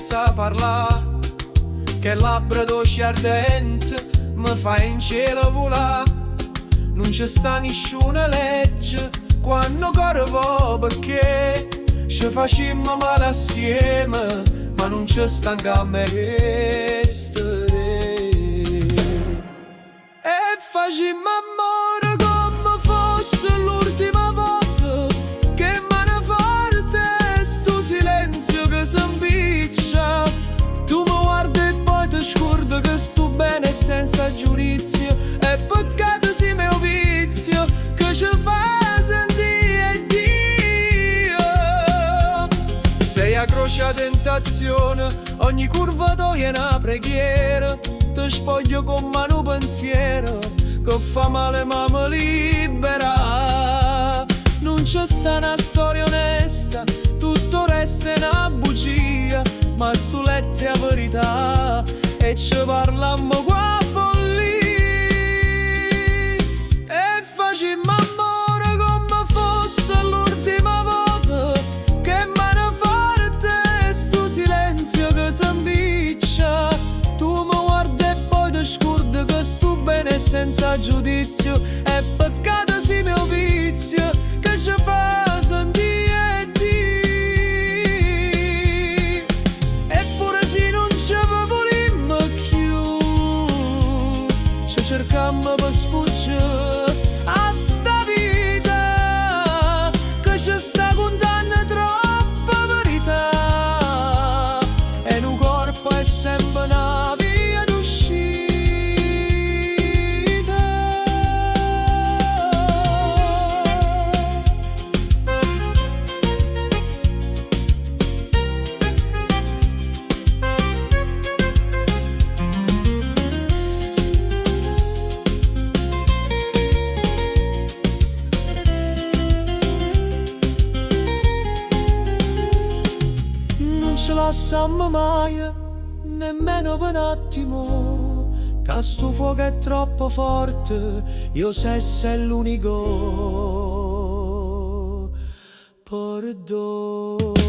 senza parlare, che labbra dolci ardente mi fa in cielo volare. Non c'è sta nessuna legge quando corro, perché ci facciamo male assieme, ma non c'è stanca a me restere. E facciamo amore come fosse l'ultima volta, che mano forte sto silenzio che si impiccia. Tu mi guardi e poi ti scordi che sto bene senza giudizio. È peccato sì mio vizio che ci fa sentire Dio. Sei a croce a tentazione, ogni curva toglie una preghiera. Ti spoglio con mano pensiero che fa male ma mi libera. Non c'è sta una storia onesta, tutto resta una bugia, ma sto letto è la verità e ci parlammo qua follia. E facciamo amore come fosse l'ultima volta, che mano forte sto silenzio che si impiccia. Tu mi guardi e poi ti scordi che sto bene senza giudizio. È peccato sì mio vizio che ci fa sentire Dio. Eppure se non ci volimmo più, ci cercammo per sfuggire a sta vita che ci sta contando troppa verità. E un corpo è sempre una via d'uscita. Non ce la lasciamo mai, nemmeno per un attimo, che sto fuoco è troppo forte, io se sei l'unico perdono.